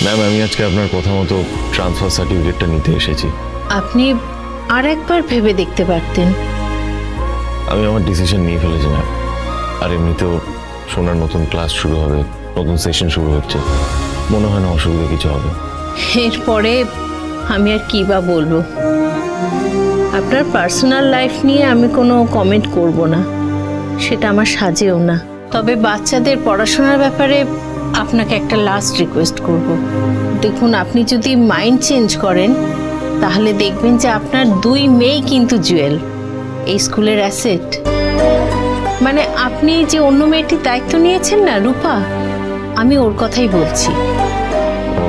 Ma'am, আমি আজকে আপনার কথা মতো ট্রান্সফার সার্টিফিকেটটা নিতে এসেছি। আপনি আর একবার ভেবে দেখতে পারতেন। আমি আমার ডিসিশন নিয়ে ফেলেছি ম্যাম। আর এমনিতেও সোনার নতুন ক্লাস শুরু হবে, নতুন সেশন শুরু হচ্ছে, মনে হয় না অসুবিধা কিছু হবে। এরপরে আমি আর কি বা বলবো। আপনার পার্সোনাল লাইফ নিয়ে আমি কোনো কমেন্ট করব না, সেটা আমার সাজেও না। তবে বাচ্চাদের পড়াশোনার ব্যাপারে আপনাকে একটা লাস্ট রিকোয়েস্ট করব। দেখুন, আপনি যদি মাইন্ড চেঞ্জ করেন তাহলে দেখবেন যে আপনার 2 মেয়েই কিন্তু জুয়েল, এই স্কুলের অ্যাসেট। মানে আপনি যে অন্য মেয়েটির দায়িত্ব নিয়েছেন না, রূপা, আমি ওর কথাই বলছি। ও,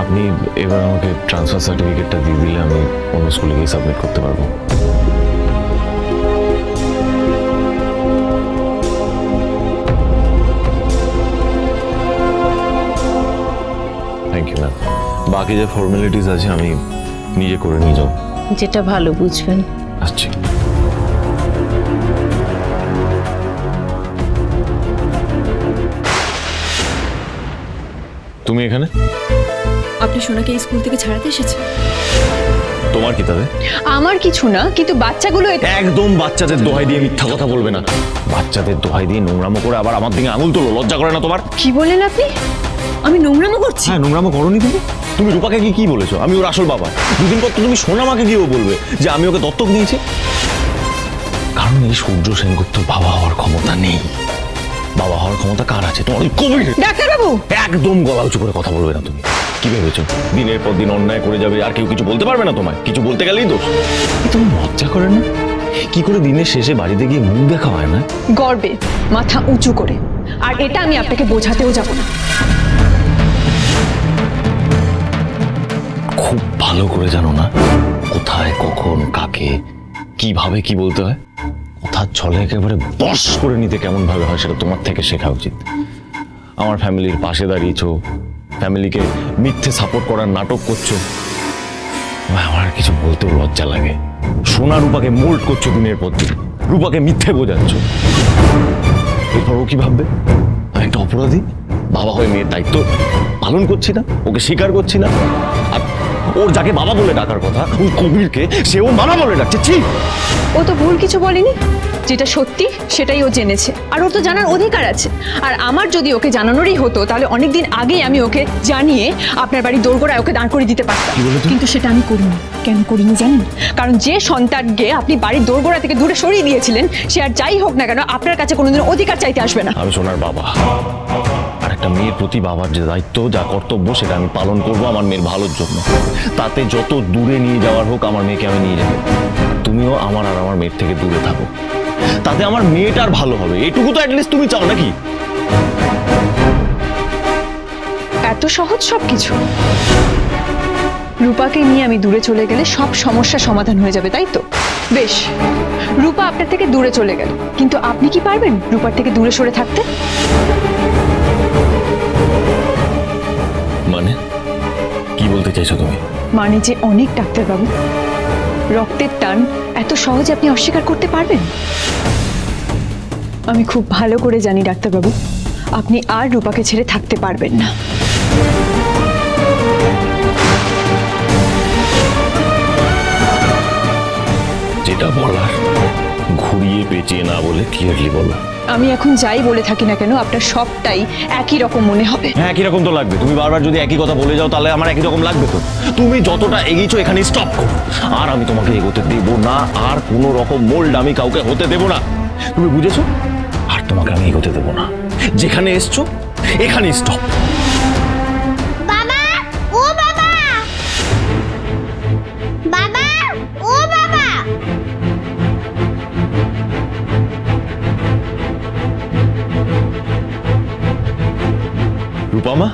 আপনি এবার আমাকে ট্রান্সফার সার্টিফিকেটটা দিয়ে দিলে আমি অন্য স্কুলে গিয়ে সাবমিট করতে পারবো। Thank you ma'am. বাকি যে ফর্মালিটিস আছে আমি নিজে করে নিয়ে যাও। যেটা ভালো বুঝবেন। আসছি। তুমি এখানে? আপনি সোনাকে এই স্কুল থেকে ছাড়াতে এসেছেন? তোমার কি তবে? আমার কিছু না, কিন্তু বাচ্চাগুলো একদম বাচ্চাদের দোহাই দিয়ে মিথ্যা কথা বলবে না। বাচ্চাদের দোহাই দিয়ে নোংরামো করে আবার আমার দিকে আঙুল তোলো, লজ্জা করে না তোমার? কি বললেন আপনি? আমি নোংরামো করছি? হ্যাঁ, নোংরামো করোনি তুমি। তুমি রূপাকে কি বলেছো আমি ওর আসল বাবা? দুদিন পর তো তুমি সোনামাকে গিয়েও বলবে যে আমি ওকে দত্তক নিয়েছি। কারণ এই সূর্য সেনগুপ্ত বাবা হওয়ার ক্ষমতা নেই। বাবা হওয়ার ক্ষমতা কার আছে? তোমার ওই কবির। ডাক্তারবাবু, একদম গলা উঁচু করে কথা বলবে না তুমি। কি ভেবেছো দিনের পর দিন অন্যায় করে যাবে আর কেউ কিছু বলতে পারবে না তোমায়? কিছু বলতে গেলেই দোষ। তুমি লজ্জা করে না? কি করে দিনের শেষে বাড়িতে গিয়ে মুখ দেখা হয় না? গর্বে মাথা উঁচু করে। আর এটা আমি আপনাকে বোঝাতেও যাব না। খুব ভালো করে জানো না কোথায়, কখন, কাকে, কিভাবে কি বলতে হয়? কথার ছলে একেবারে বশ করে নিতে কেমন ভাবে হয় সেটা তোমার থেকে শেখা উচিত। আমার ফ্যামিলির পাশে দাঁড়িয়েছো, ফ্যামিলিকে মিথ্যে সাপোর্ট করার নাটক করছো। আমার আর কিছু বলতেও লজ্জা লাগে। সোনা রূপাকে মোল্ড করছো দিনের পর দিন, রূপাকে মিথ্যে বোঝাচ্ছ। এরপর ও কি ভাববে? আমি একটা অপরাধী, বাবা হয়ে মেয়ের দায়িত্ব পালন করছি না, ওকে স্বীকার করছি না। আর ওর যাকে বাবা বলে ডাকার কথা, ওই কবিরকে সেও মামা বলে ডাকছে। ঠিক, ও তো ভুল কিছু বলেনি। যেটা সত্যি সেটাই ও জেনেছে, আর ওর তো জানার অধিকার আছে। আর আমার যদি ওকে জানানোরই হতো তাহলে অনেকদিন আগেই আমি ওকে জানিয়ে আপনার বাড়ি দোরগোড়ায় ওকে দাঁড় করে দিতে পারতাম। কিন্তু সেটা আমি করিনি। কেন করিনি জানেন? কারণ যে সন্তানকে আপনি বাড়ির দোরগোড়া থেকে দূরে সরিয়ে দিয়েছিলেন, সে আর যাই হোক না কেন আপনার কাছে কোনোদিন অধিকার চাইতে আসবে না। আমি সোনার বাবা, আর একটা মেয়ের প্রতি বাবার যে দায়িত্ব, যা কর্তব্য, সেটা আমি পালন করবো আমার মেয়ের ভালোর জন্য। তাতে যত দূরে নিয়ে যাওয়ার হোক আমার মেয়েকে আমি নিয়ে যাবো। তুমিও আমার আর আমার মেয়ের থেকে দূরে থাকো, তাতে আমার মেয়েটার ভালো হবে। এটুকু তো অ্যাটলিস্ট তুমি চাও নাকি? এত সহজ সবকিছু? রূপাকে নিয়ে আমি দূরে চলে গেলে সব সমস্যা সমাধান হয়ে যাবে, তাই তো? বেশ, রূপা আপনার থেকে দূরে চলে গেল, কিন্তু আপনি কি পারবেন রূপার থেকে দূরে সরে থাকতে? মানে কি বলতে চাইছো তুমি? মানে যে অনেক, ডাক্তারবাবু। রক্তের টান এত সহজে আপনি অস্বীকার করতে পারবেন? আমি খুব ভালো করে জানি ডাক্তারবাবু, আপনি আর রূপাকে ছেড়ে থাকতে পারবেন না। যেটা বলার ঘুরিয়ে পেঁচিয়ে না বলে ক্লিয়ারলি বলো। আমি এখন যাই বলে থাকি না কেন আপনার সবটাই একই রকম মনে হবে। হ্যাঁ, একই রকম তো লাগবে। তুমি বারবার যদি একই কথা বলে যাও তাহলে আমার একই রকম লাগবে তো। তুমি যতটা এগিয়েছো এখানে স্টপ করো। আর আমি তোমাকে এগোতে দেবো না, আর কোনো রকম মোল্ড আমি কাউকে হতে দেবো না। তুমি বুঝেছো? আর তোমাকে আমি এগোতে দেবো না। যেখানে এসছো এখানে স্টপ। বাবা, ও বাবা, বাবা, ও বাবা। রূপামা,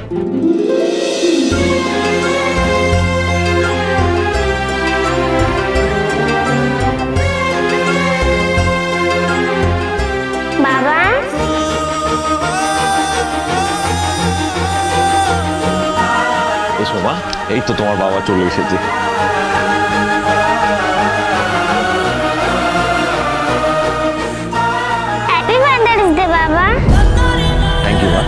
বাবা, এসো মা, এই তো তোমার বাবা চলে এসেছে। হ্যাপি ফাদার্স ডে বাবা। থ্যাংক ইউ মা।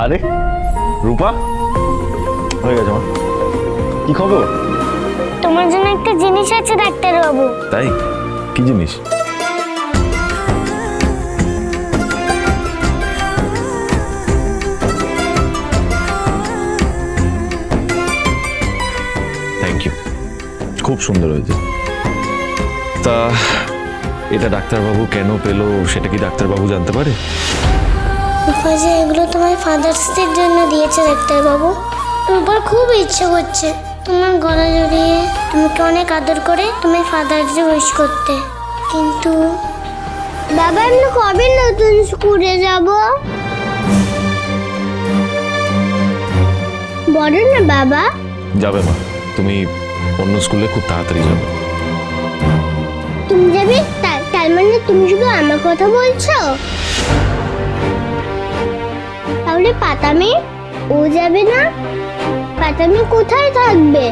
আরে রূপা, হয়ে গেছে মা। কি খবর? তোমার জন্য একটা জিনিস আছে ডাক্তার বাবু। তাই? কি জিনিস? থ্যাংক ইউ, খুব সুন্দর হয়েছে। তা এটা ডাক্তারবাবু কেন পেলো সেটা কি ডাক্তারবাবু জানতে পারে? রূপা যে এগুলো তোমার ফাদার্স ডের জন্য দিয়েছে ডাক্তার বাবু। রূপার খুব ইচ্ছে করছে তোমার গলা জড়িয়ে তোমাকে অনেক আদর করে তোমার ফাদার্স ডে উইশ করতে, কিন্তু বাবা আমরা কবে নতুন স্কুলে যাব? বলো না বাবা। যাবে মা, তুমি অন্য স্কুলে খুব তাড়াতাড়ি যাবে। তুমি যাবে? তার মানে তুমি শুধু আমার কথা বলছো? তাহলে পাতামি ও যাবে না? পাতামি কোথায় থাকবে?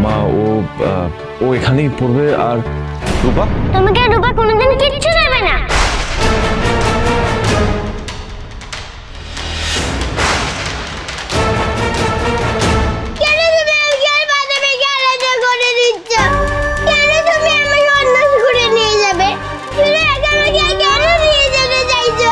মা ও এখানেই পড়বে। আর রূপা? তোমাকে রূপা কোনোদিন কিচ্ছু দেবে না। কেন তুমি আমাকে আর পাতামিকে আলাদা করে দিচ্ছ? কেন তুমি আমাকে অন্য স্কুলে নিয়ে যাবে? তুমি একা আমাকে কেন নিয়ে যেতে চাইছো?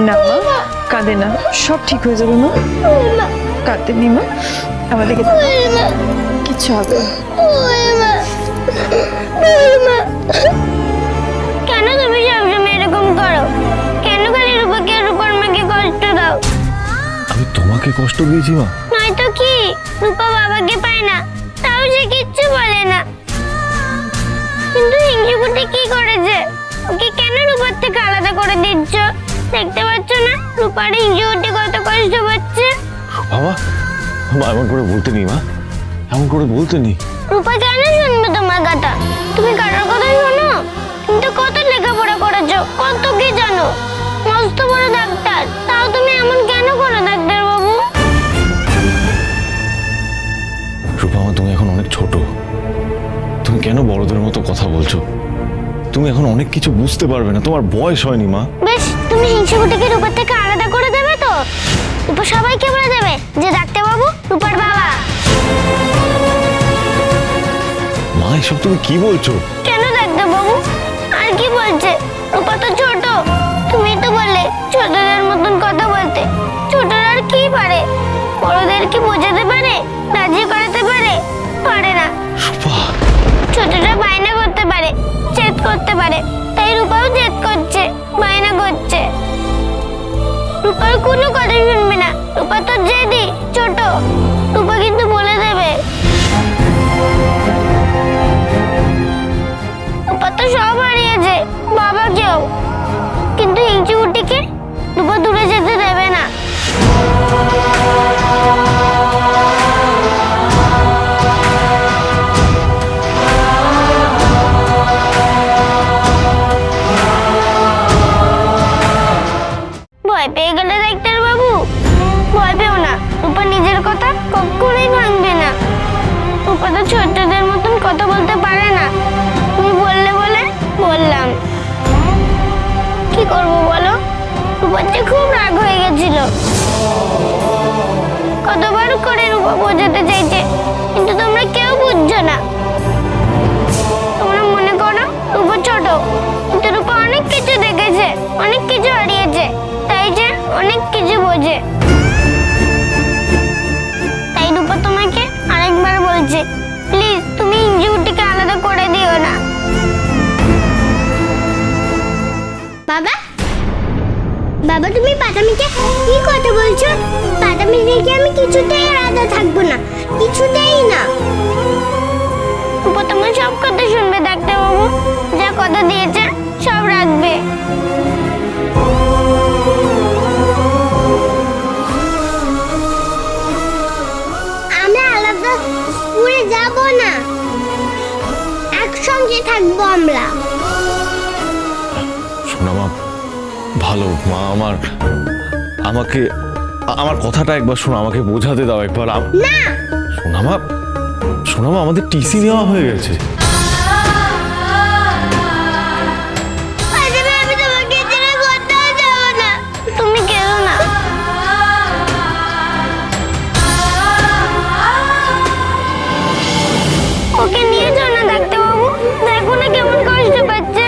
না মা, কাঁদে না, সব ঠিক হয়ে যাবে মা। কাঁদতে নি মা, আমাদেরকে কিচ্ছু হবে না। কেন তুমি সবসময় এরকম করো? কেন খালি রূপাকে রূপার মাকে কষ্ট দাও? আমি তোমাকে কষ্ট দিয়েছি মা? নয়তো কি, রূপা বাবাকে পায় না তাও সে কিচ্ছু বলে না, কিন্তু হিংসুকুটি কি করেছে? ওকে কেন রূপার থেকে আলাদা করে দিচ্ছ? দেখতে পাচ্ছ না রূপার হিংসুকুটি কত কষ্ট পাচ্ছে? বাবা, মা এমন করে বলতে নি মা, এমন করে বলতে নি। রূপা কেন শুনবে তোমার কথা? তুমি কারোর কথা শোনো? তুমি তো কত লেখাপড়া করেছো, কত কি জানো, মস্ত বড় ডাক্তার, তাও তুমি এমন কেন করো ডাক্তার বাবু? রূপা মা, তুমি এখন অনেক ছোট, তুমি কেন বড়দের মতো কথা বলছো? তুমি এখন অনেক কিছু বুঝতে পারবে না, তোমার বয়স হয়নি মা। বেশ, তুমি হিংসুকুটিকে রূপার থেকে আলাদা করে দেবে তো? রূপা সবাইকে বলে দেবে যে ডাক্তার বাবু রূপার বাবা। মা এসব তুমি কি বলছো? কেন ডাক্তার বাবু? আর কি বলছে? রূপা তো ছোট, তুমি তো বললে ছোটদের মতন কথা বলতে। ছোটরা আর কি পারে? বড়দের কি বোঝাতে পারে, রাজি করাতে পারে? পারে না। রূপা, ছোটরা বায়না করতে পারে, জেদ করতে পারে, তাই রূপাও জেদ করছে, বায়না করছে। রূপার কোনো কথা শুনবে না, রূপা তো জেদি, ছোট। রূপা কিন্তু বলে দেবে। রূপা তো সব হারিয়েছে, বাবাকেও, কিন্তু হিংসুকুটিকে রূপা দূরে যেতে দেবে না। ভয় পেয়ে গেলে ডাক্তার বাবু? ভয় পেও না, রূপা নিজের কথা কখনোই ভাঙবে না। রূপা তো ছোটদের মতন কথা বলতে পারে না, তুমি বললে বলে বললাম। কি করব বলো? রূপার যে খুব রাগ হয়ে গেছিল, কতবার করে রূপা বোঝাতে চাইছে, কিন্তু তোমরা কেউ বুঝছো না। তোমরা মনে করো রূপা ছোট, কিন্তু রূপা অনেক কিছু দেখেছে, অনেক কিছু হারিয়েছে, তাই যে অনেক কিছু বোঝে। তাই রূপা তোমাকে আরেকবার বলছে, প্লিজ তুমি হিংসুকুটিকে আলাদা করে দিও না। বাবা, বাবা তুমি পাতামিকে কি কথা বলছো? পাতামি থেকে আমি কিছুতেই আলাদা থাকবো না, কিছুতেই না। রূপা তোমার সব কথা শুনবে ডাক্তার বাবু, যা কথা দিয়েছে সব রাখবে। আমরা আলাদা স্কুলে যাব না, একসঙ্গে থাকবো আমরা। শোনা মা, ভালো মা আমার, আমাকে আমার কথাটা একবার শোনো, আমাকে বোঝাতে দাও একবার। সোনামা আমাদের টিসি নেওয়া হয়ে গেছে। আজকে আমি তোমাকে ছেড়ে কোথাও যাব না, তুমি কেঁদো না। ওকে নিয়ে যাও না ডাক্তারবাবু, দেখো না কেমন কষ্ট পাচ্ছে।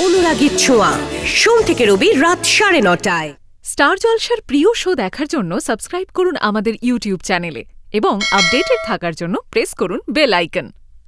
অনুরাগীর ছোঁয়া, সোম থেকে রবি রাত 9:30টায়। স্টার জলসার প্রিয় শো দেখার জন্য সাবস্ক্রাইব করুন আমাদের ইউটিউব চ্যানেলে এবং আপডেটেড থাকার জন্য প্রেস করুন বেল আইকন।